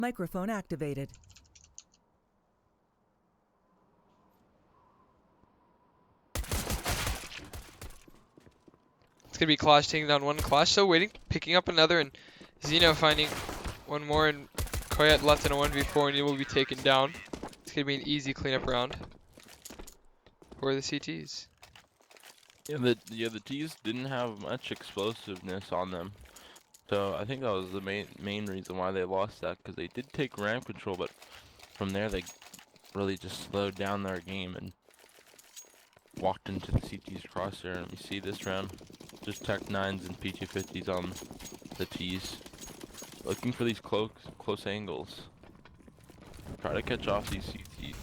Microphone activated. It's gonna be Clash taking down one. Clash still waiting, picking up another, and Xeno finding one more, and Koyet left in a 1v4, and he will be taken down. It's gonna be an easy cleanup round for the CTs. Yeah, the T's didn't have much explosiveness on them, so I think that was the main reason why they lost that, because they did take ramp control, but from there they really just slowed down their game and walked into the CT's crosshair. And we see this round, just Tech 9s and P250s on the T's, looking for these close angles. Try to catch off these CTs.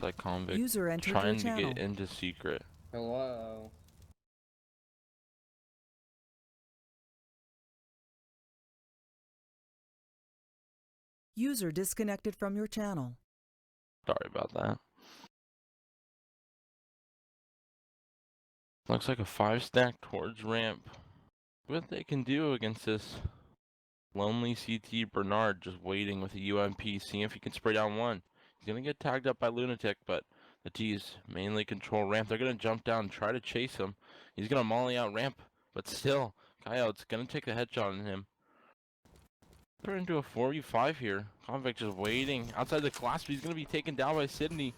Like Convict User entered trying your to channel. get into secret. Hello. User disconnected from your channel. Sorry about that. Looks like a 5-stack towards ramp. What they can do against this lonely CT Bernard just waiting with a UMP, seeing if he can spray down one. He's gonna get tagged up by Lunatic, but the T's mainly control ramp. They're gonna jump down and try to chase him. He's gonna molly out ramp, but still, Coyote's gonna take the headshot on him. Turn into a 4v5 here. Convict just waiting outside the clasp. He's gonna be taken down by Sydney.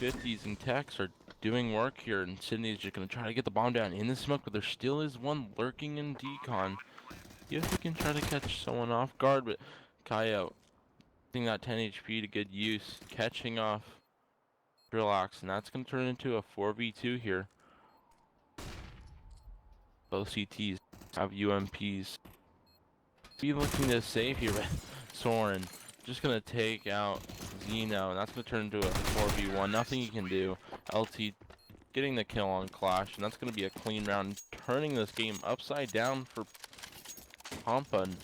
50s and techs are doing work here, and Sydney's just gonna try to get the bomb down in the smoke, but there still is one lurking in decon. See if we can try to catch someone off guard, but Coyote using that 10 HP to good use, catching off Drillax, and that's gonna turn into a 4v2 here. Both CTs have UMPs. Be looking to save here, but Soren just gonna take out Xeno, and that's gonna turn into a 4v1. Nothing he can do. LT getting the kill on Clash, and that's gonna be a clean round, turning this game upside down for Pampa and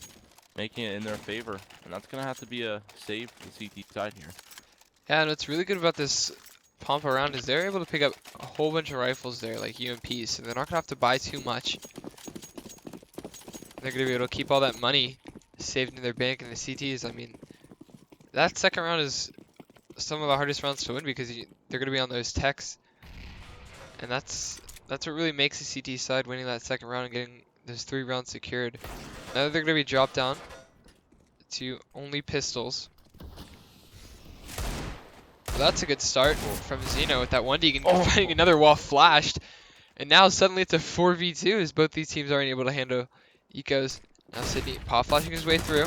making it in their favor. And that's gonna have to be a save for the CT side here. Yeah, and what's really good about this Pampa round is they're able to pick up a whole bunch of rifles there, like UMPs, so they're not gonna have to buy too much. They're gonna be able to keep all that money saved in their bank, and the CTs, I mean, that second round is some of the hardest rounds to win because they're gonna be on those techs, and that's what really makes the CT side winning that second round and getting those 3 rounds secured. Now they're gonna be dropped down to only pistols. Well, that's a good start from Xeno with that 1D finding another wall flashed, and now suddenly it's a 4v2 as both these teams aren't able to handle ecos. Now Sydney pop flashing his way through.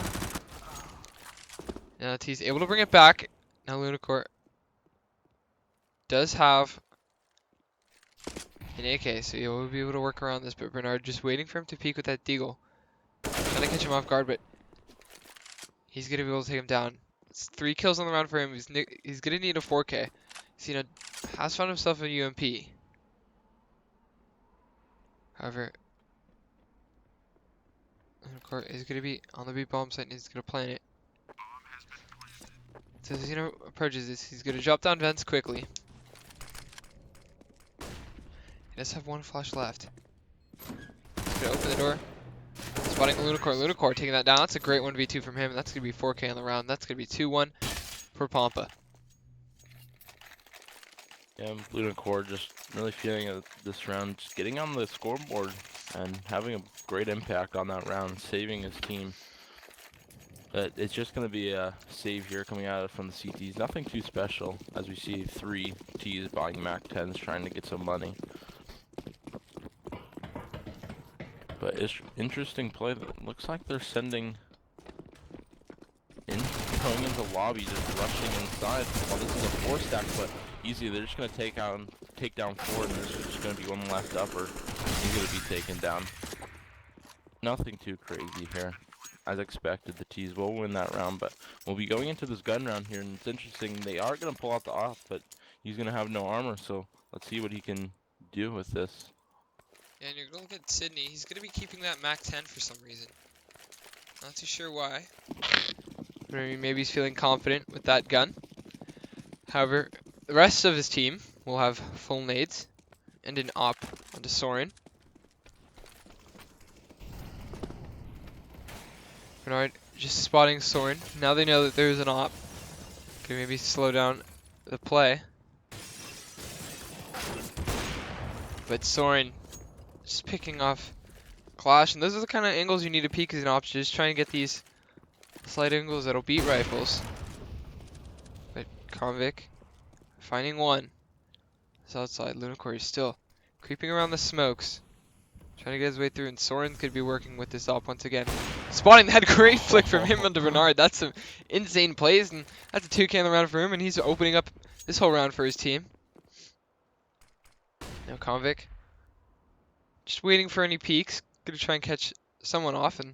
Now T's able to bring it back. Now Lunacore does have an AK, so he'll be able to work around this, but Bernard just waiting for him to peek with that deagle. Trying to catch him off guard, but he's going to be able to take him down. It's 3 kills on the round for him. He's going to need a 4K. Xeno has found himself a UMP. However, Lunacore is going to be on the B bomb site and he's going to plant it. So as Xeno approaches this, he's going to drop down vents quickly. He does have 1 flash left. He's going to open the door. Spotting Lunacore. Lunacore taking that down. That's a great 1v2 from him. And that's going to be 4K on the round. That's going to be 2-1 for Pampa. Yeah, Lunacore just really feeling this round, just getting on the scoreboard and having a great impact on that round, saving his team. But it's just going to be a save here coming out from the CTs. Nothing too special, as we see 3 T's buying Mac 10s trying to get some money. But it's interesting play. Looks like they're sending in, going into lobby, just rushing inside. Well, this is a 4-stack, but easy. They're just gonna take down 4, and there's just gonna be 1 left upper. He's gonna be taken down. Nothing too crazy here. As expected, the T's will win that round, but we'll be going into this gun round here, and it's interesting. They are gonna pull out the off, but he's gonna have no armor, so let's see what he can do with this. Yeah, and you're going to look at Sydney. He's going to be keeping that Mac 10 for some reason. Not too sure why. But I mean, maybe he's feeling confident with that gun. However, the rest of his team will have full nades and an op onto Soren. Bernard just spotting Soren. Now they know that there's an op. Can maybe slow down the play. But Soren just picking off Clash, and those are the kind of angles you need to peek as an option. Just try and get these slight angles that'll beat rifles. But Convict finding one. It's outside. Lunacore is still creeping around the smokes. Trying to get his way through, and Soren could be working with this op once again. Spotting that great flick from him onto Bernard. That's some insane plays, and that's a 2K in the round for him, and he's opening up this whole round for his team. Now Convict just waiting for any peeks. Gonna try and catch someone off, and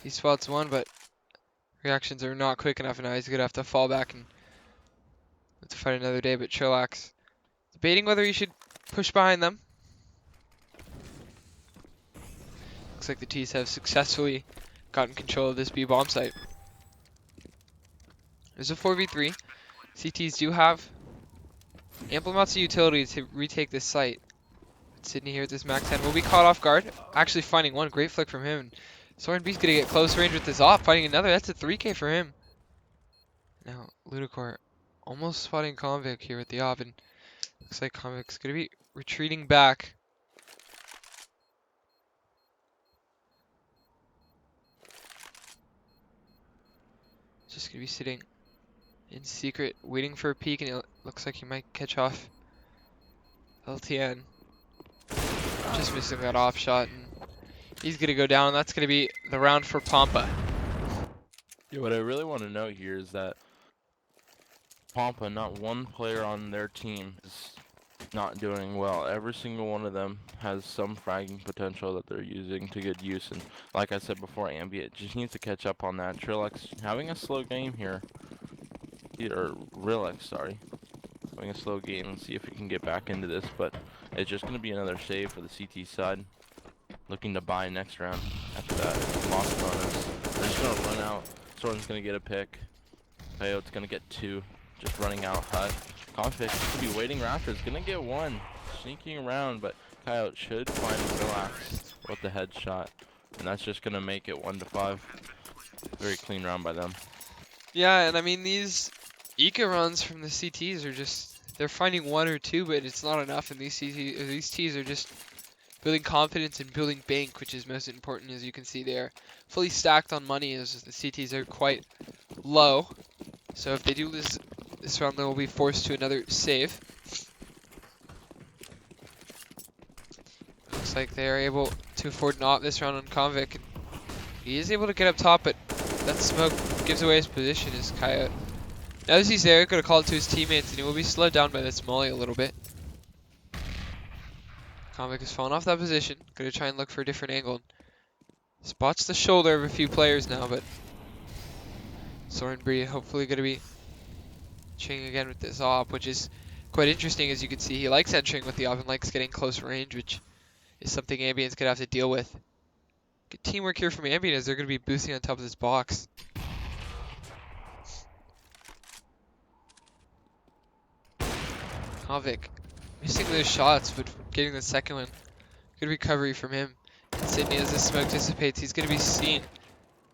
he spots one, but reactions are not quick enough, and now he's gonna have to fall back and have to fight another day. But Trillax debating whether he should push behind them. Looks like the T's have successfully gotten control of this B bomb site. There's a 4v3. CTs do have ample amounts of utility to retake this site. But Sydney here at this max 10 will be caught off guard. Actually finding one great flick from him. Soren B's gonna get close range with this op, finding another. That's a 3K for him. Now Lunacore almost spotting Convict here with the op, and looks like Convict's gonna be retreating back. Just gonna be sitting in secret, waiting for a peek, and it looks like he might catch off LTN. Just missing that off shot, and he's gonna go down. That's gonna be the round for Pampa. Yeah, what I really want to note here is that Pampa, not one player on their team is not doing well. Every single one of them has some fragging potential that they're using to good use, and like I said before, Ambient just needs to catch up on that. Trillax having a slow game here, or Rillax, sorry, having a slow game, and see if we can get back into this, but it's just going to be another save for the CT side. Looking to buy next round after that loss bonus. They're just going to run out. Soren's going to get a pick. Coyote's going to get two. Just running out Hut. Convict should be waiting Raptors. Gonna get one. Sneaking around, but Coyote should find Relax with the headshot. And that's just gonna make it 1-5. Very clean round by them. Yeah, and I mean, these Eco runs from the CTs are just, they're finding one or two, but it's not enough, and these Ts are just building confidence and building bank, which is most important. As you can see, they're fully stacked on money, as the CTs are quite low. So if they do lose this round, they will be forced to another save. Looks like they are able to afford not this round on Convict. He is able to get up top, but that smoke gives away his position as Coyote. Now as he's there, gonna call it to his teammates, and he will be slowed down by this molly a little bit. Convict has fallen off that position. Gonna try and look for a different angle. Spots the shoulder of a few players now, but Soren Bree hopefully gonna be entering again with this op, which is quite interesting. As you can see, he likes entering with the op and likes getting close range, which is something Ambient's gonna have to deal with. Good teamwork here from Ambient as they're gonna be boosting on top of this box. Convict missing those shots, but getting the second one. Good recovery from him. And Sydney, as the smoke dissipates, he's gonna be seen.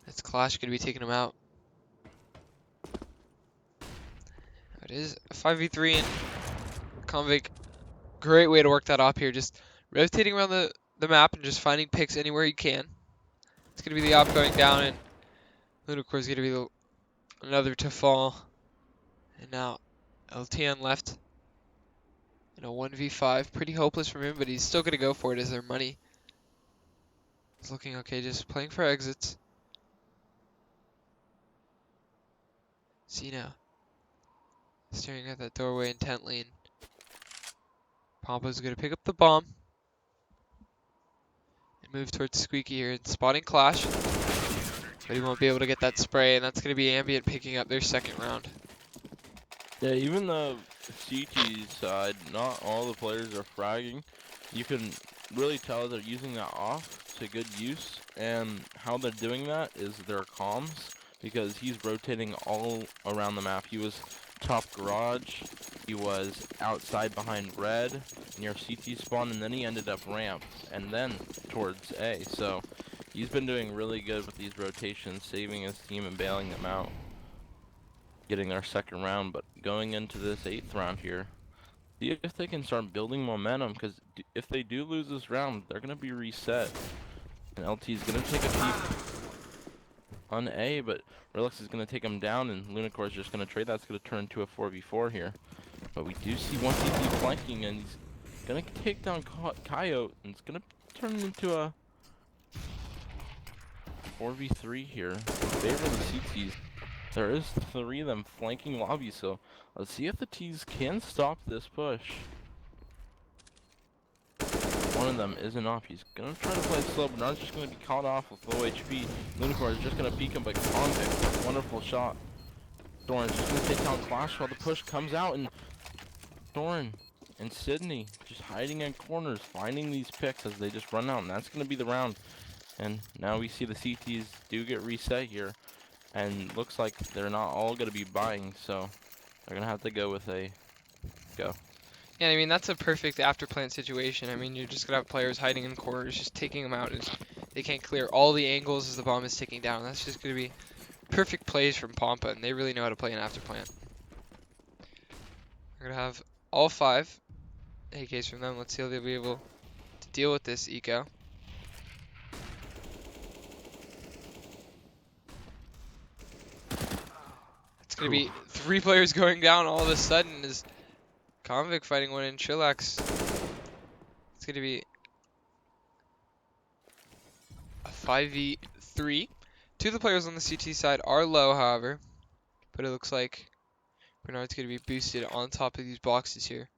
That's Clash gonna be taking him out. It is a 5v3, and Convict, great way to work that op here. Just rotating around the map and just finding picks anywhere he can. It's going to be the op going down, and Lunacore is going to be another to fall. And now LTN left in a 1v5. Pretty hopeless from him, but he's still going to go for it as their money is looking okay. Just playing for exits. See now. Staring at that doorway intently, and Pampa's gonna pick up the bomb and move towards Squeaky here and spotting Clash, but he won't be able to get that spray, and that's gonna be Ambient picking up their second round. Yeah, even the CT side, not all the players are fragging. You can really tell they're using that off to good use, and how they're doing that is their comms, because he's rotating all around the map. He was top garage, he was outside behind red near CT spawn, and then he ended up ramp and then towards A. So He's been doing really good with these rotations, saving his team and bailing them out. Getting their second round, but going into this 8th round here, see if they can start building momentum, because if they do lose this round, they're going to be reset. And LT's going to take a peek on A, but Relax is going to take him down, and Lunacore is just going to trade. That's going to turn into a 4v4 here. But we do see one CT flanking, and he's going to take down Coyote, and it's going to turn into a 4v3 here in favor of the CTs. There is 3 of them flanking lobby, so let's see if the T's can stop this push. One of them isn't off. He's gonna try to play slow, but not just gonna be caught off with low HP. Lunacore is just gonna peek him, but Convict, wonderful shot. Doran's just gonna take down Flash while the push comes out, and Doran and Sydney just hiding in corners, finding these picks as they just run out, and that's gonna be the round. And now we see the CTs do get reset here, and looks like they're not all gonna be buying, so they're gonna have to go with a go. Yeah, I mean, that's a perfect after plant situation. I mean, you're just gonna have players hiding in corners, just taking them out, and they can't clear all the angles as the bomb is ticking down. That's just gonna be perfect plays from Pompa, and they really know how to play an after plant. We're gonna have all 5 AKs from them. Let's see how they'll be able to deal with this eco. It's gonna be 3 players going down all of a sudden. Is Convict fighting one in Chillax. It's going to be a 5v3. 2 of the players on the CT side are low, however. But it looks like Bernard's going to be boosted on top of these boxes here.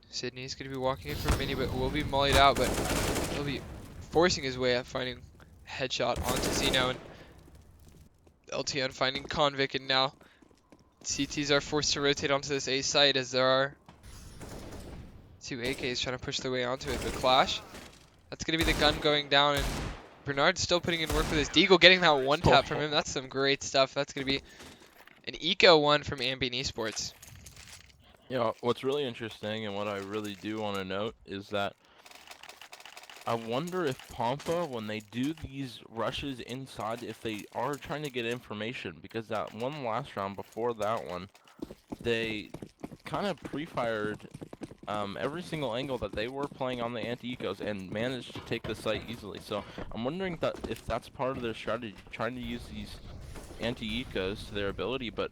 Sydney's going to be walking in for a mini, but will be mollied out. But he'll be forcing his way up, finding a headshot onto Zeno. And LTN finding Convict, and now CTs are forced to rotate onto this A site as there are 2 AKs trying to push their way onto it. But Clash, that's going to be the gun going down, and Bernard's still putting in work with his Deagle, getting that one tap from him. That's some great stuff. That's going to be an eco 1 from Ambient Esports. Yeah, what's really interesting and what I really do want to note is that I wonder if Pompa, when they do these rushes inside, if they are trying to get information, because that one last round before that one, they kind of pre-fired every single angle that they were playing on the anti-ecos and managed to take the site easily. So I'm wondering that if that's part of their strategy, trying to use these anti-ecos to their ability, but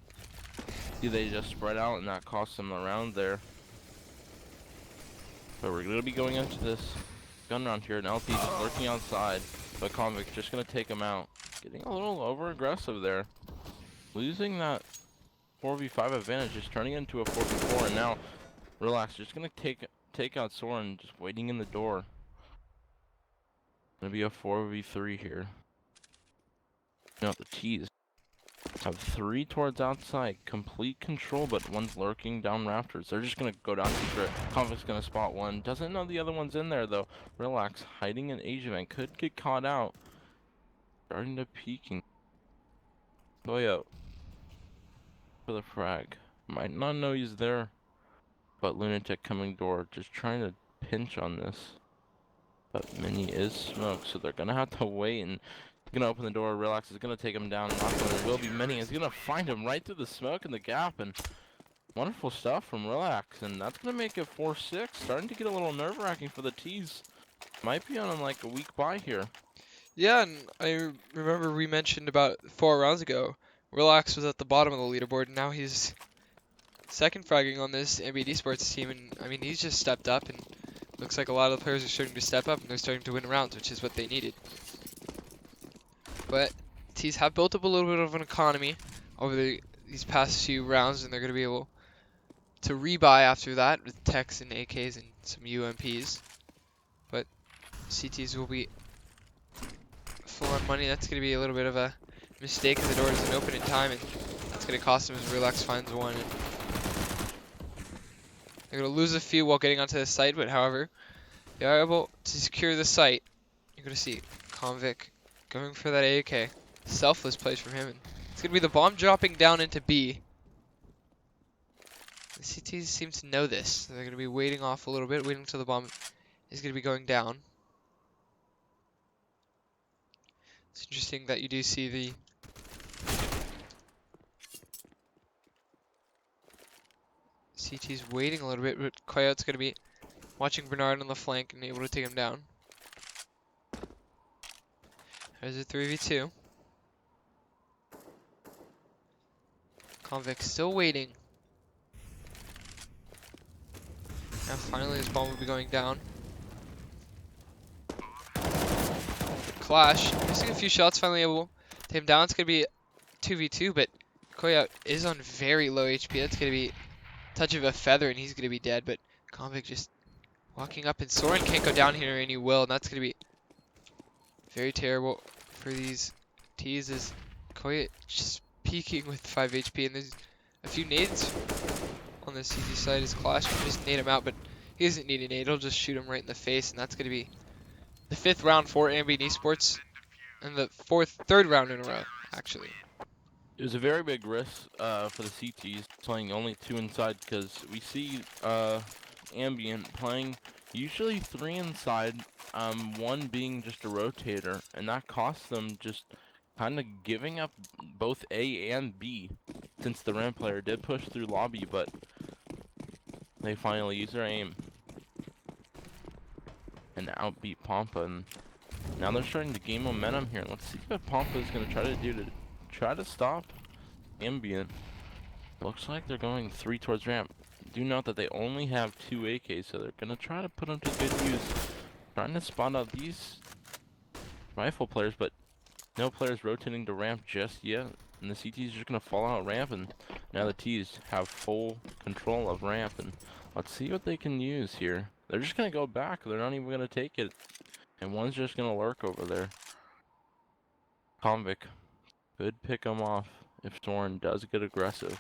do they just spread out and that costs them the round there? But we're going to be going into this gun round here, and LT just lurking outside, but Convict just gonna take him out. Getting a little over aggressive there. Losing that 4v5 advantage, just turning it into a 4v4, and now Relax, just gonna take out Soren, just waiting in the door. Gonna be a 4v3 here. You know, the T's have 3 towards outside, complete control, but one's lurking down rafters. They're just gonna go down secret. Convict's gonna spot one. Doesn't know the other one's in there though. Relax, hiding in Asia event, could get caught out. Starting to peeking. Toyo for the frag. Might not know he's there, but Lunatic coming door, just trying to pinch on this. But Mini is smoked, so they're gonna have to wait, and gonna open the door. Relax is gonna take him down. There will be Mini. Is gonna find him right through the smoke and the gap, and wonderful stuff from Relax, and that's gonna make it 4-6. Starting to get a little nerve-wracking for the T's. Might be on like a week bye here. Yeah, and I remember we mentioned about 4 rounds ago, Relax was at the bottom of the leaderboard, and now he's second fragging on this Ambient Esports team, and I mean, he's just stepped up, and looks like a lot of the players are starting to step up, and they're starting to win rounds, which is what they needed. But T's have built up a little bit of an economy over these past few rounds, and they're going to be able to rebuy after that with techs and AKs and some UMPs. But CTs will be full on money. That's going to be a little bit of a mistake if the door doesn't open in time, and that's going to cost them as Relax finds one. And they're going to lose a few while getting onto the site, but however, they are able to secure the site. You're going to see Convict going for that AK. Selfless plays from him. And it's going to be the bomb dropping down into B. The CTs seem to know this. They're going to be waiting off a little bit, waiting until the bomb is going to be going down. It's interesting that you do see the CTs waiting a little bit, but Coyote's going to be watching Bernard on the flank and able to take him down. There's a 3v2. Convict still waiting. Now finally his bomb will be going down. Clash, missing a few shots, finally able to take him down. It's going to be 2v2, but Coyote is on very low HP. That's going to be a touch of a feather and he's going to be dead, but Convict just walking up and Soren can't go down here and he will, and that's going to be very terrible for these T's as Coyote just peeking with 5 HP, and there's a few nades on the CT side as Clash can just nade him out, but he doesn't need a nade, he'll just shoot him right in the face, and that's going to be the 5th round for Ambient Esports, and the third round in a row, actually. It was a very big risk for the CTs, playing only 2 inside, because we see Ambient playing usually 3 inside, 1 being just a rotator, and that costs them just kind of giving up both A and B, since the ramp player did push through lobby, but they finally use their aim and outbeat Pampa, and now they're starting to gain momentum here. Let's see what Pampa is going to try to do to try to stop Ambient. Looks like they're going 3 towards ramp. Do note that they only have 2 AKs, so they're going to try to put them to good use. Trying to spot out these rifle players, but no players rotating to ramp just yet. And the CTs are just going to fall out ramp, and now the T's have full control of ramp. And let's see what they can use here. They're just going to go back. They're not even going to take it. And one's just going to lurk over there. Convict could pick him off if Soren does get aggressive.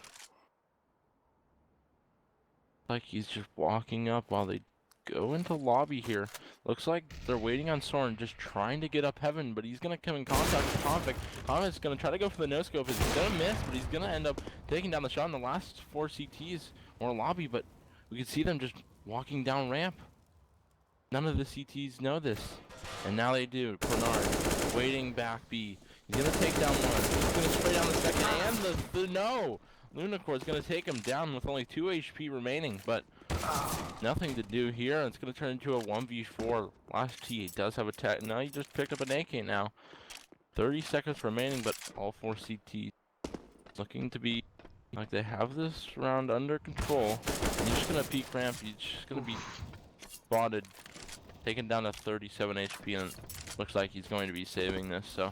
Like he's just walking up while they go into lobby here. Looks like they're waiting on Soren, just trying to get up heaven, but he's gonna come in contact with Convict. Convict's gonna try to go for the no-scope. He's gonna miss, but he's gonna end up taking down the shot in the last 4 CTs or lobby, but we can see them just walking down ramp. None of the CTs know this, and now they do. Bernard waiting back B. He's gonna take down one. He's gonna spray down the second, and the no! Lunacor's gonna take him down with only 2 HP remaining, but nothing to do here. It's gonna turn into a 1v4. Last T does have a tech. Now he just picked up an AK now. 30 seconds remaining, but all 4 CTs looking to be like they have this round under control. He's just gonna peek ramp. He's just gonna be spotted, taken down to 37 HP, and looks like he's going to be saving this. So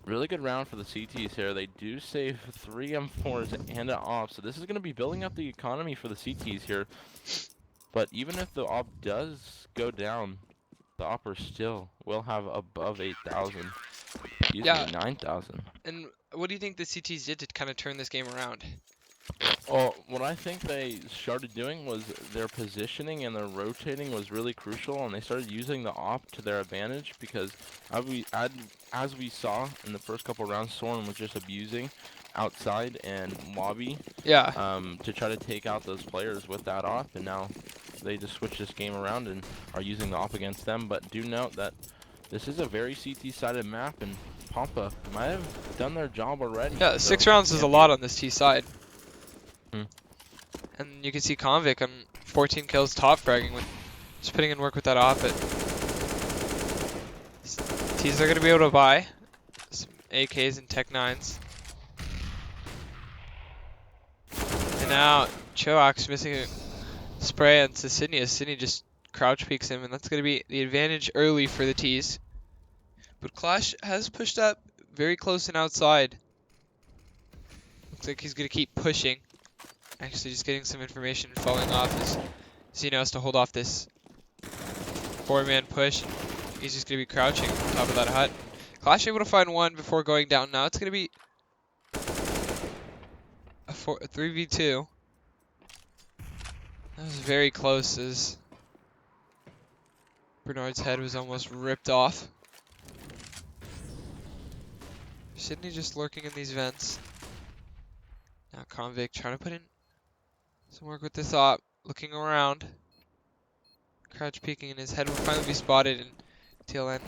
really good round for the CTs here. They do save 3 M4s and an AWP, so this is going to be building up the economy for the CTs here. But even if the AWP does go down, the AWPers still will have above 8,000. Excuse me, 9,000. And what do you think the CTs did to kind of turn this game around? Well, what I think they started doing was their positioning and their rotating was really crucial, and they started using the AWP to their advantage, because as we saw in the first couple rounds, Soren was just abusing outside and lobby to try to take out those players with that AWP, and now they just switched this game around and are using the AWP against them. But do note that this is a very CT-sided map, and Pampa might have done their job already. Yeah, so 6 rounds is a lot on this T side. Hmm. And you can see Convict on 14 kills, top fragging, with just putting in work with that AWP. But T's are going to be able to buy some AKs and Tech 9s. And now Choax missing a spray on Sicinia. Sydney just crouch peeks him, and that's going to be the advantage early for the T's. But Clash has pushed up very close and outside. Looks like he's going to keep pushing. Actually, just getting some information and falling off as Zeno has to hold off this 4-man push. He's just going to be crouching on top of that hut. Clash able to find one before going down. Now it's going to be a 3v2. That was very close as Bernard's head was almost ripped off. Sydney just lurking in these vents. Now Convict trying to put in Some work with this op. Looking around. Crouch peeking, and his head will finally be spotted in TLN.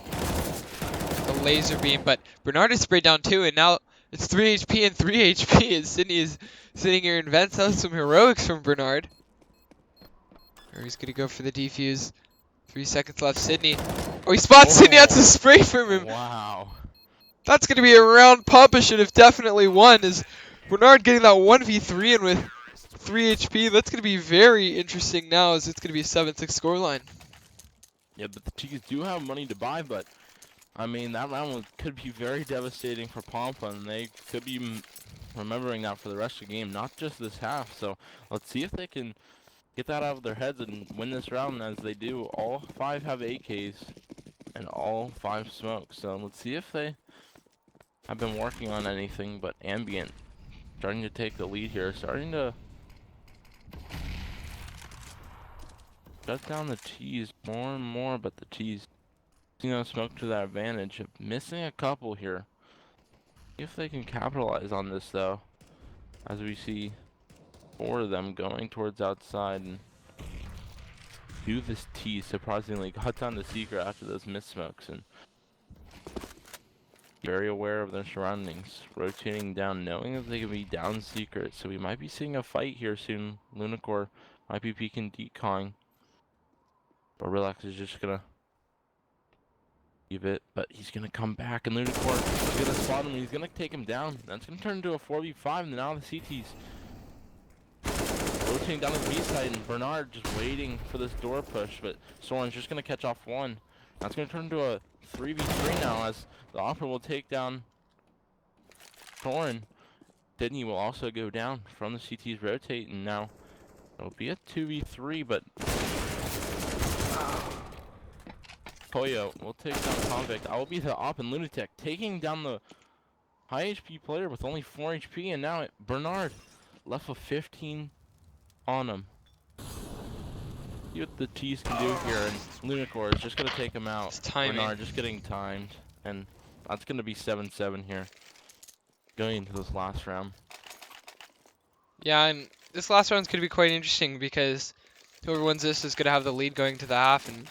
The laser beam, but Bernard is sprayed down too, and now it's 3 HP and 3 HP, and Sydney is sitting here in vents. That was some heroics from Bernard. Or he's gonna go for the defuse. 3 seconds left. Sydney. Oh, he spots Sydney. That's a spray from him. Wow. That's gonna be a round pump. It should have definitely won. Is Bernard getting that 1v3 and with 3 HP? That's gonna be very interesting now, as it's gonna be a 7-6 scoreline. Yeah, but the Chiefs do have money to buy, but I mean, that round could be very devastating for Pampa, and they could be remembering that for the rest of the game, not just this half. So let's see if they can get that out of their heads and win this round. As they do, all 5 have AKs and all 5 smoke. So let's see if they have been working on anything. But Ambient starting to take the lead here, starting to shut down the T's more and more, but the T's, you know, smoke to that advantage. Missing a couple here. See if they can capitalize on this though, as we see 4 of them going towards outside, and do this T surprisingly got down the secret after those mist smokes, and very aware of their surroundings, rotating down, knowing that they can be down secret. So we might be seeing a fight here soon. Lunacore might be peeking decoying, but Relax is just gonna leave it, but he's gonna come back, and Lunacore is gonna spot him, and he's gonna take him down. That's gonna turn into a 4v5, and now the CT's rotating down the B side, and Bernard just waiting for this door push, but Soren's just gonna catch off one. That's gonna turn into a 3v3 now, as the Opera will take down Soren. Sydney will also go down from the CT's rotate, and now it'll be a 2v3, but Koyo will take down Convict. I will be the Op and Lunatic, taking down the high HP player with only 4 HP, and now Bernard left with 15 on him. See what the T's can do here, and Lunacore is just going to take him out. It's timing. Bernard just getting timed, and that's going to be 7-7 here, going into this last round. Yeah, and this last round's going to be quite interesting, because whoever wins this is going to have the lead going to the half, and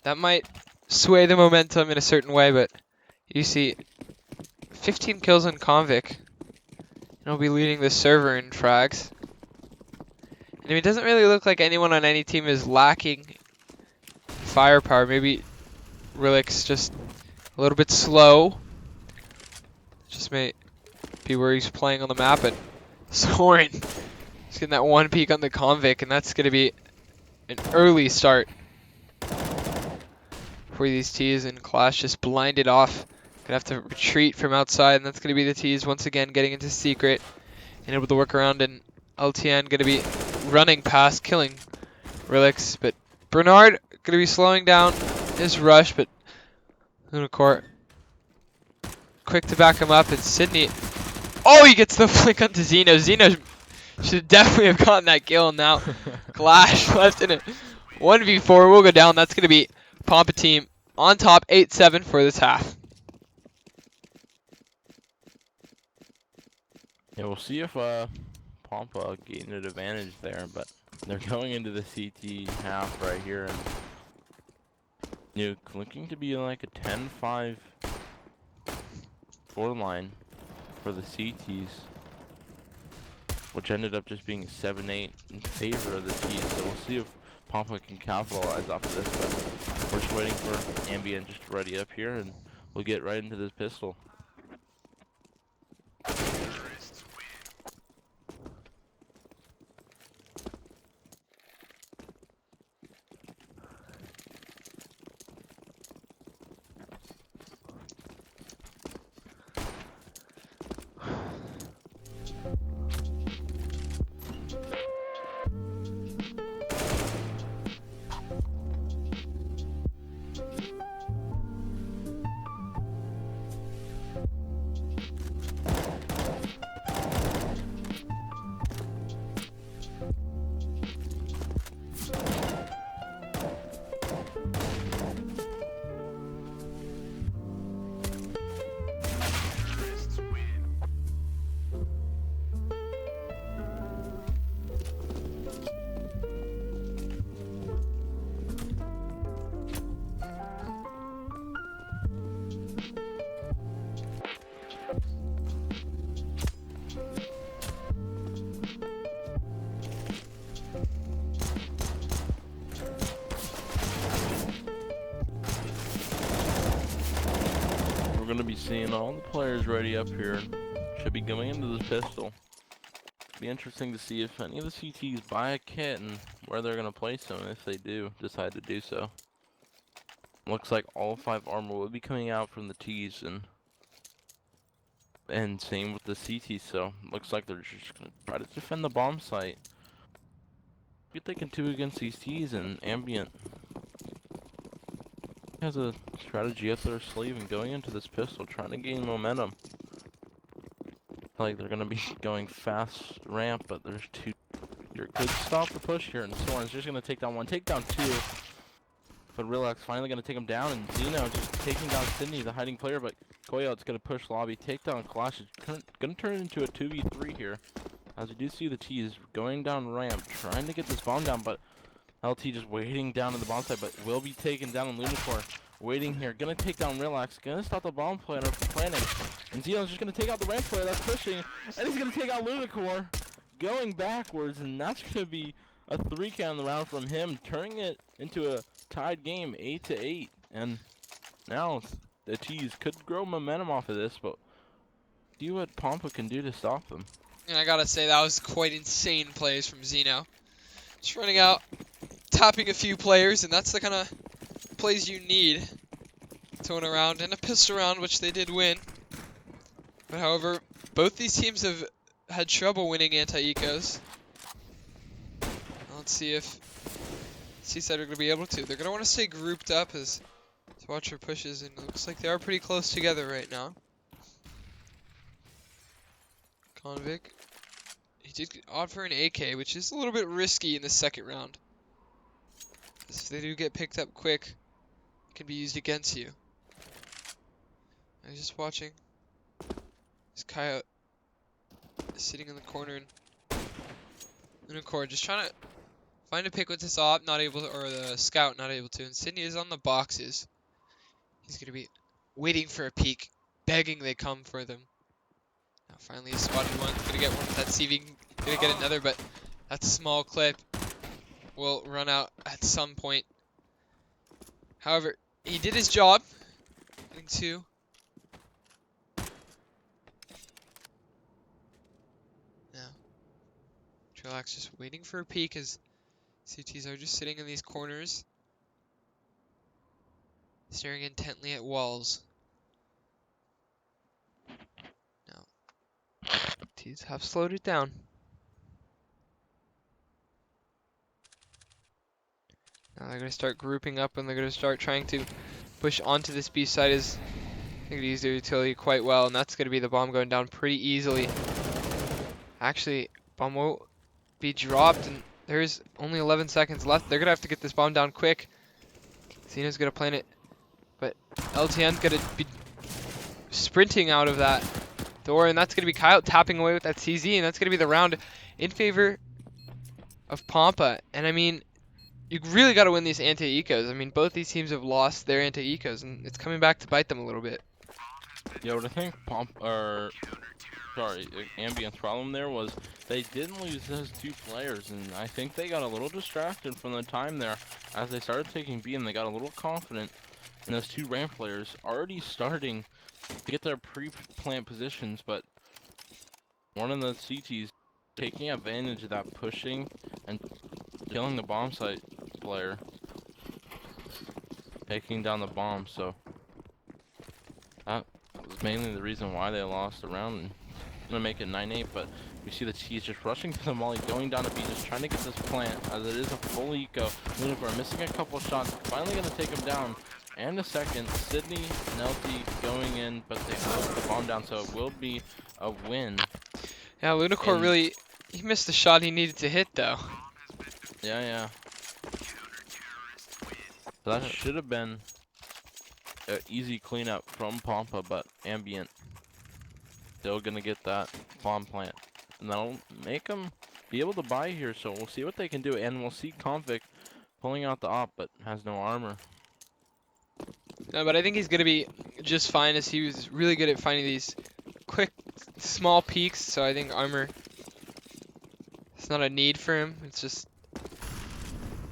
that might sway the momentum in a certain way. But you see 15 kills on Convict, and he'll be leading the server in frags. And I mean, it doesn't really look like anyone on any team is lacking firepower. Maybe Rilik's just a little bit slow. Just may be where he's playing on the map. But Soren is getting that 1 peek on the Convict, and that's going to be an early start for these T's, and Clash just blinded off. Gonna have to retreat from outside, and that's gonna be the T's once again getting into secret and able to work around, and LTN gonna be running past, killing Relix, but Bernard gonna be slowing down his rush, but Lunacore quick to back him up, and Sydney, oh, he gets the flick onto Zeno. Zeno should definitely have gotten that kill. Now Clash left in it. 1v4 will go down. That's gonna be Pampa team on top, 8-7 for this half. Yeah, we'll see if Pampa gained an advantage there, but they're going into the CT half right here, and Nuke looking to be like a 10-5 scoreline for the CTs, which ended up just being 7-8 in favor of the T's. So we'll see if Pampa can capitalize off of this, but we're just waiting for Ambient just to ready up here, and we'll get right into this pistol. gonna be seeing all the players ready up here. Should be going into this pistol. Be interesting to see if any of the CTs buy a kit and where they're gonna place them if they do decide to do so. Looks like all 5 armor will be coming out from the T's, and same with the CT. So looks like they're just gonna try to defend the bomb site. What they can do against these T's, and Ambient has a strategy up their sleeve and going into this pistol, trying to gain momentum. Like they're gonna be going fast ramp, but there's 2. You could stop the push here, and Soren's just gonna take down 1, take down 2. But Relax finally gonna take him down, and Zeno just taking down Sydney, the hiding player. But Coyote's gonna push lobby, take down Clash. Is gonna turn it into a 2v3 here, as we do see the T's going down ramp, trying to get this bomb down, but LT just waiting down in the bomb site, but will be taken down in Lunacore. Waiting here, gonna take down Relax, gonna stop the bomb planner planning. And Zeno's just gonna take out the ramp player that's pushing, and he's gonna take out Lunacore, going backwards, and that's gonna be a 3K on the round from him, turning it into a tied game, 8-8. And now the T's could grow momentum off of this, but see what Pompa can do to stop them. And I gotta say, that was quite insane plays from Zeno. Just running out, tapping a few players, and that's the kind of plays you need to win a round, and a pistol round, which they did win. But however, both these teams have had trouble winning anti-ecos. Let's see if Seaside are going to be able to. They're going to want to stay grouped up as to watch their pushes, and it looks like they are pretty close together right now. Convic. He did opt for an AK, which is a little bit risky in the second round. If they do get picked up quick, it can be used against you. I'm just watching. This Coyote is sitting in the corner, and Unicorn just trying to find a pick with this op, not able to, or the scout not able to. And Sydney is on the boxes. He's going to be waiting for a peek, begging they come for them. Now finally he spotted one, going to get one with that CV, going to get another, but that small clip will run out at some point. However, he did his job. Getting 2. Now, Trillax just waiting for a peek as CTs are just sitting in these corners, staring intently at walls. Now, T's have slowed it down. Now they're going to start grouping up, and they're going to start trying to push onto this B side. As I think they use their utility quite well, and that's going to be the bomb going down pretty easily. Actually, bomb won't be dropped, and there's only 11 seconds left. They're going to have to get this bomb down quick. Xeno's going to plant it, but LTN's going to be sprinting out of that door, and that's going to be Kyle tapping away with that CZ, and that's going to be the round in favor of Pompa. And I mean, you really got to win these anti-ecos. I mean, both these teams have lost their anti-ecos, and it's coming back to bite them a little bit. Yeah, what I think Ambient's problem there was they didn't lose those 2 players, and I think they got a little distracted from the time there as they started taking B, and they got a little confident in those 2 ramp players already starting to get their pre-plant positions, but one of the CTs taking advantage of that pushing and killing the bomb site player, taking down the bomb. So that was mainly the reason why they lost the round. And gonna make it 9-8, but we see the T's just rushing to the molly, going down to B, just trying to get this plant as it is a full eco. Lunacore missing a couple shots, finally gonna take him down. And a second, Sydney and LT going in, but they put the bomb down, so it will be a win. Yeah, Lunacore really, he missed the shot he needed to hit though. Yeah. So that should have been an easy cleanup from Pompa, but Ambient still gonna get that bomb plant. And that'll make them be able to buy here, so we'll see what they can do. And we'll see Convic pulling out the op, but has no armor. No, but I think he's going to be just fine, as he was really good at finding these quick, small peaks. So I think armor, it's not a need for him. It's just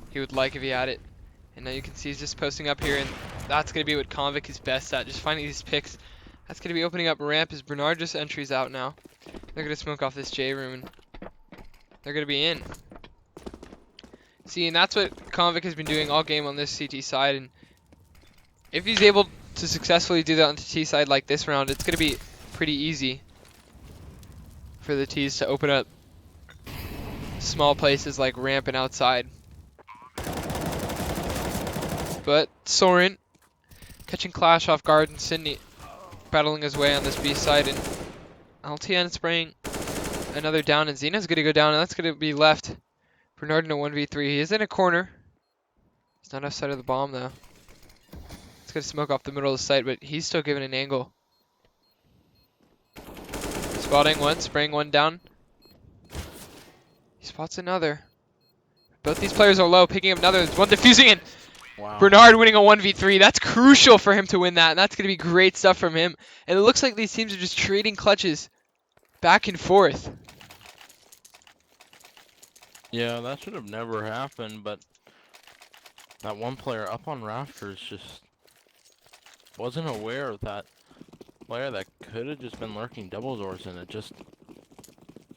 he would like if he had it. And now you can see he's just posting up here, and that's going to be what Convic is best at, just finding these picks That's going to be opening up ramp as Bernard just entries out now. They're going to smoke off this J room, and they're going to be in. See, and that's what Convict has been doing all game on this CT side, and if he's able to successfully do that on the T side like this round, it's going to be pretty easy for the T's to open up small places like ramp and outside. But Soren catching Clash off guard, and Sydney battling his way on this B side, and LTN spraying another down, and Xena's going to go down, and that's going to be left Bernard in a 1v3. He is in a corner. He's not outside of the bomb though. It's going to smoke off the middle of the site, but he's still giving an angle. Spotting one, spraying one down. He spots another. Both these players are low, picking up another. There's one defusing, and Wow. Bernard winning a 1v3. That's crucial for him to win that, and that's going to be great stuff from him. And it looks like these teams are just trading clutches back and forth. Yeah, that should have never happened, but that one player up on rafters just wasn't aware of that player that could have just been lurking double doors, and it just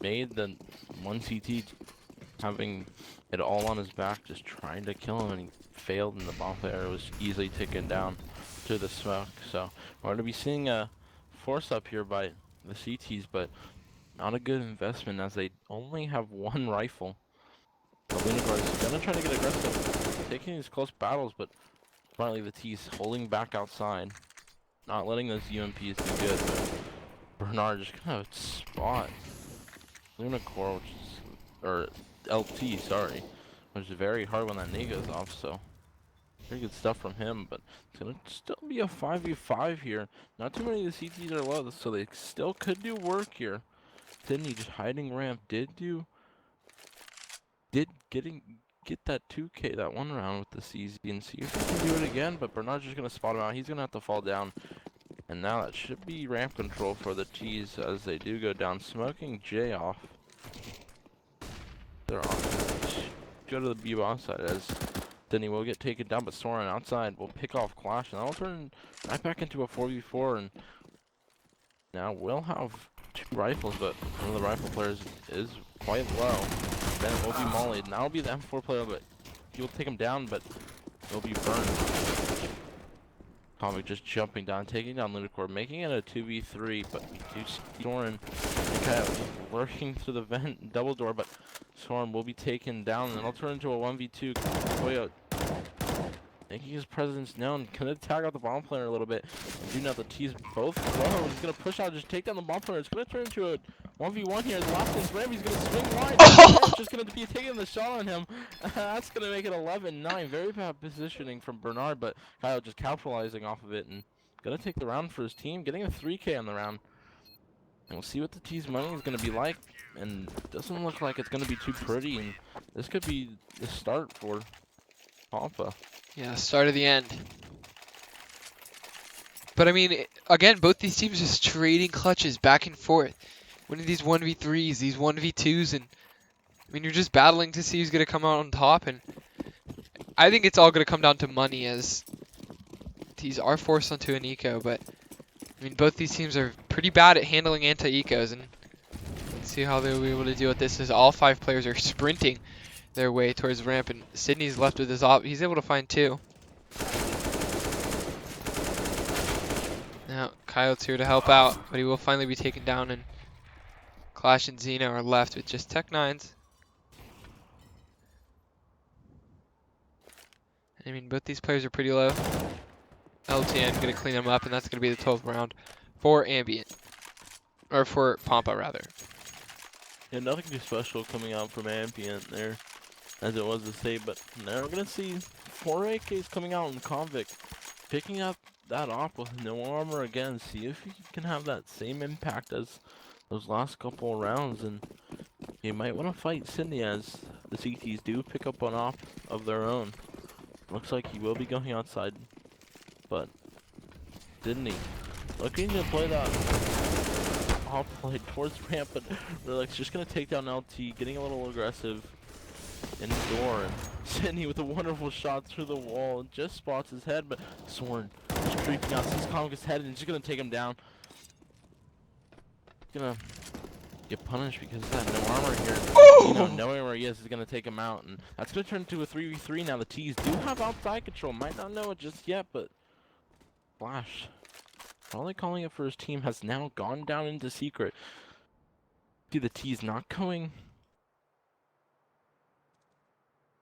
made the one CT having it all on his back, just trying to kill him, and he failed, and the bomb player was easily taken down to the smoke. So we're going to be seeing a force up here by the CTs, but not a good investment as they only have one rifle. The Lunaguard is going to try to get aggressive, taking these close battles, but finally the T's holding back outside, not letting those UMPs do good. But Bernard just kind of spot Lunacore, which is, or LT, sorry, which is very hard when that nade goes off. So very good stuff from him, but it's gonna still be a 5v5 here. Not too many of the CTs are low, so they still could do work here. Sydney just hiding ramp did get that 2K that one round with the CZ, and see if he can do it again. But Bernard's just gonna spot him out. He's gonna have to fall down, and now that should be ramp control for the T's as they do go down. Smoking J off. They're off. Go to the B boss side as then he will get taken down, but Soren outside will pick off Clash, and that'll turn right back into a 4v4, and now we'll have two rifles, but one of the rifle players is quite low. Then it will be mollied, and that'll be the M4 player, but he will take him down, but he'll be burned. Comic just jumping down, taking down Lunacore, making it a 2v3, but we do see Soren kind of lurking through the vent double door, but Soren will be taken down, and it'll turn into a 1v2. Koyo making his presence known, gonna tag out the bomb player a little bit. Do know the T's both low. He's gonna push out, just take down the bomb player. It's gonna turn into a 1v1 here. The last thing's Ram, he's gonna swing wide. It's just gonna be taking the shot on him. That's gonna make it 11-9. Very bad positioning from Bernard, but Kyle just capitalizing off of it and gonna take the round for his team, getting a 3K on the round. And we'll see what the T's money is gonna be like, and doesn't look like it's gonna be too pretty, and this could be the start for Pampa. Yeah, start of the end. But I mean, again, both these teams just trading clutches back and forth. Winning these 1v3s, these 1v2s, and I mean, you're just battling to see who's going to come out on top, and I think it's all going to come down to money as these are forced onto an eco, but I mean, both these teams are pretty bad at handling anti-ecos, and let's see how they'll be able to deal with this as all 5 players are sprinting their way towards ramp, and Sydney's left with his op. He's able to find 2. Now, Coyote's here to help out, but he will finally be taken down, and Clash and Xena are left with just Tech 9s. I mean, both these players are pretty low. LTN going to clean them up, and that's going to be the 12th round for Ambient. Or for Pampa, rather. Yeah, nothing too special coming out from Ambient there, as it was to say, but now we're going to see 4 AKs coming out in Convict, picking up that op with no armor again, see if he can have that same impact as those last couple of rounds, and you might want to fight Sydney as the CTs do pick up an op of their own. Looks like he will be going outside, but didn't he? Looking to play that off play towards ramp, but Relax just going to take down LT, getting a little aggressive in the door, and Sydney with a wonderful shot through the wall, just spots his head, but Soren just creeping out, sees Comic his head, and just going to take him down. gonna get punished because of that no armor here. You know, knowing where he is gonna take him out, and that's gonna turn into a 3v3 now. The T's do have outside control. Might not know it just yet, but Flash, probably calling it for his team, has now gone down into secret. See, the T's not going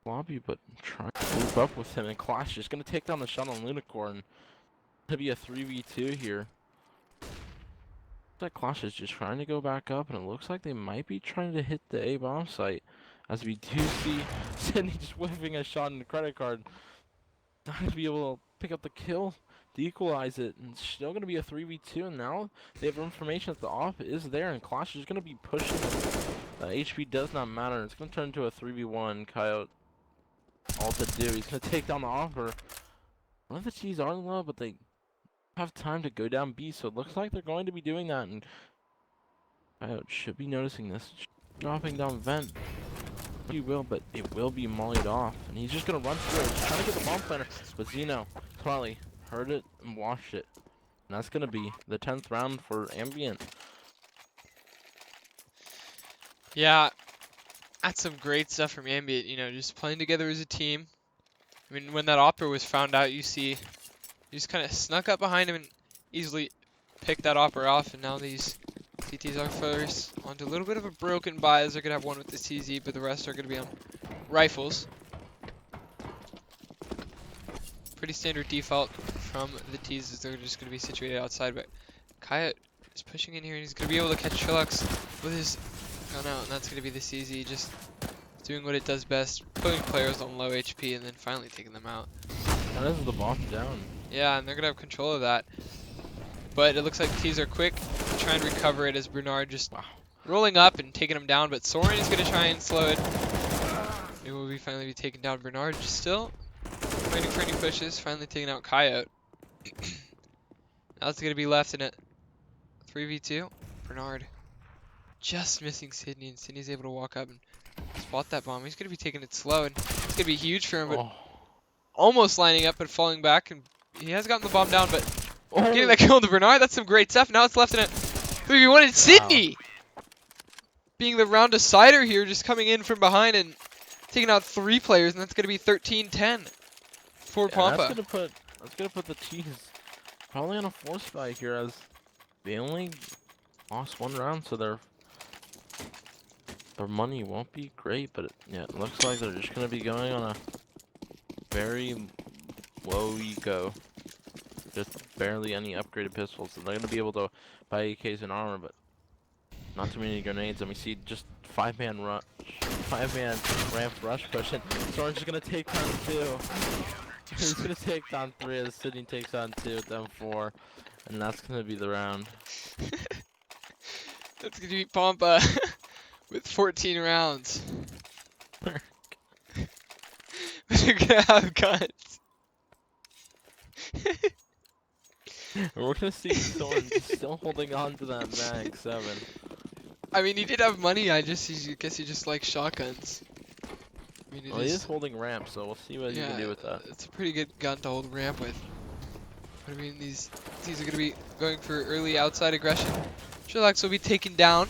lobby, but trying to move up with him, and Clash is gonna take down the shot on Lunicorn. Gonna be a 3v2 here. That Clash is just trying to go back up, and it looks like they might be trying to hit the A-bomb site, as we do see Sydney just whiffing a shot in the credit card. Not gonna be able to pick up the kill to equalize it, and it's still gonna be a 3v2, and now they have information that the off is there, and Clash is gonna be pushing. HP does not matter. It's gonna turn into a 3v1. Coyote, all to do, he's gonna take down the offer. One of the T's are low, but they have time to go down B, so it looks like they're going to be doing that, and Coyote should be noticing this. Dropping down vent. He will, but it will be mollied off, and he's just gonna run through it, trying to get the bomb planter, but Zeno smartly heard it and watched it, and that's gonna be the 10th round for Ambient. Yeah, that's some great stuff from Ambient, you know, just playing together as a team. I mean, when that Opera was found out, you see, he just kind of snuck up behind him and easily picked that Opera off, and now these CTs are first onto a little bit of a broken buy, as they're going to have one with the CZ, but the rest are going to be on rifles. Pretty standard default from the T's, as they're just going to be situated outside, but Coyote is pushing in here, and he's going to be able to catch Trillux with his gun out, and that's going to be the CZ, just doing what it does best, putting players on low HP, and then finally taking them out. That is the bomb down. Yeah, and they're going to have control of that. But it looks like T's are quick to try and recover it, as Bernard just rolling up and taking him down, but Soren is going to try and slow it. It will finally be taken down. Bernard just still waiting for any pushes, finally taking out Coyote. Now it's going to be left in a 3v2. Bernard just missing Sydney, and Sydney's able to walk up and spot that bomb. He's going to be taking it slow, and it's going to be huge for him, but almost lining up but falling back, and he has gotten the bomb down, but getting that kill to Bernard, that's some great stuff. Now it's left in a 3v1, and Sydney being the round decider here, just coming in from behind and taking out 3 players, and that's going to be 13-10 for Pampa. That's gonna put the T's probably on a force fight here, as they only lost 1 round, so their money won't be great. But it looks like they're just gonna be going on a very low eco. Just barely any upgraded pistols, so they're gonna be able to buy AKs and armor, but not too many grenades. And we see just 5-man rush, 5-man ramp rush push, and Soren's just gonna take down 2. He's gonna take down 3 as Sydney takes on 2, then 4, and that's gonna be the round. That's gonna be Pampa with 14 rounds. They're gonna have guns. We're gonna see Soren still holding on to that mag 7. I mean, he did have money. I guess he just likes shotguns. I mean, Well, he is holding ramp, so we'll see what he can do with that. It's a pretty good gun to hold ramp with. But I mean, these are gonna be going for early outside aggression. Sherlock's will be taken down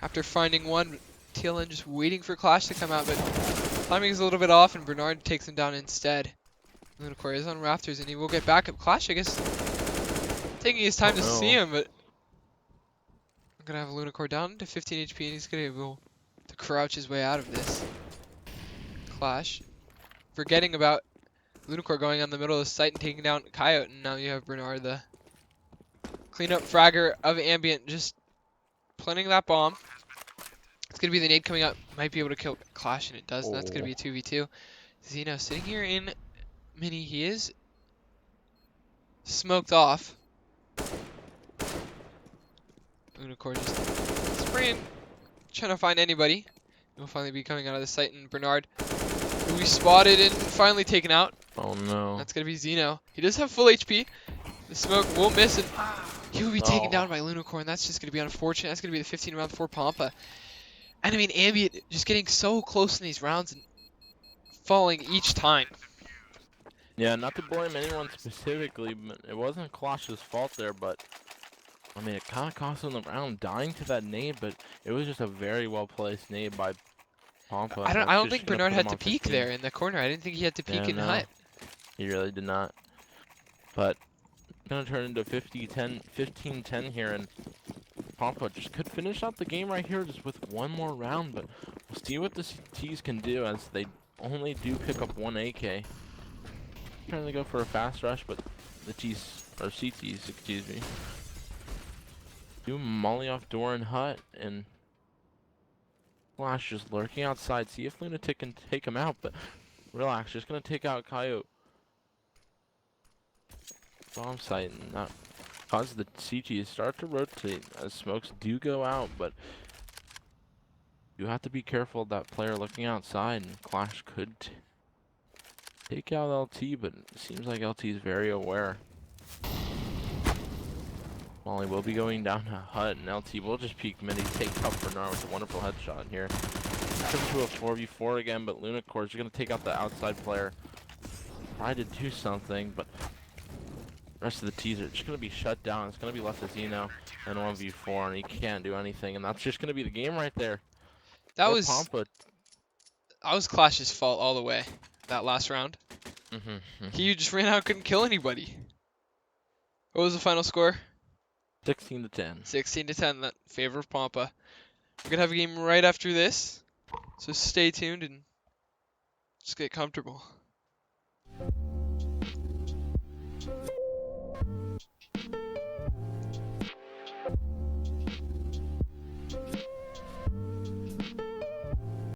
after finding one. TLN just waiting for Clash to come out, but timing is a little bit off, and Bernard takes him down instead. Lunacore is on rafters, and he will get back up. Clash, I guess, taking his time to see him, but I'm gonna have Lunacore down to 15 HP, and he's gonna be able to crouch his way out of this. Clash, forgetting about Lunacore going on the middle of the site and taking down Coyote, and now you have Bernard, the cleanup fragger of Ambient, just planting that bomb. It's gonna be the nade coming up, might be able to kill Clash, and it does, and that's gonna be a 2v2. Zeno sitting here in mini, he is smoked off. Lunacore just spraying, trying to find anybody. He'll finally be coming out of the site, and Bernard, who we spotted and finally taken out. Oh no. That's gonna be Zeno. He does have full HP. The smoke will miss, and he will be taken down by Lunacore, and that's just gonna be unfortunate. That's gonna be the 15 round for Pampa. And I mean, Ambient just getting so close in these rounds and falling each time. Yeah, not to blame anyone specifically, but it wasn't Clash's fault there, but I mean, it kind of cost him the round dying to that nade, but it was just a very well placed nade by Pompa, and I that's don't just think gonna Bernard put him had to on peek 15. there in the corner. I didn't think he had to peek Yeah, in no, hut. he really did not. But gonna turn into 15-10 here, and Pompa just could finish out the game right here just with one more round, but we'll see what the CTs can do as they only do pick up one AK. Trying to go for a fast rush, but the CTs, excuse me, do molly off door and hut, and Flash just lurking outside. See if Lunatic can take him out, but relax, just gonna take out Coyote. Bomb site, and that causes the CTs start to rotate as smokes do go out, but you have to be careful of that player looking outside, and Clash could take out LT, but it seems like LT is very aware. Molly will be going down to hut, and LT will just peek mini, take out Bernard with a wonderful headshot here. Turn to a 4v4 again, but Lunacore is going to take out the outside player. Try to do something, but the rest of the teams are just going to be shut down. It's going to be left to Zeno and 1v4, and he can't do anything, and that's just going to be the game right there. That For was Pompa. Clash's fault all the way. That last round. He just ran out, couldn't kill anybody. What was the final score? 16-10. 16-10. That favor of Pompa. We're gonna have a game right after this, so stay tuned and just get comfortable.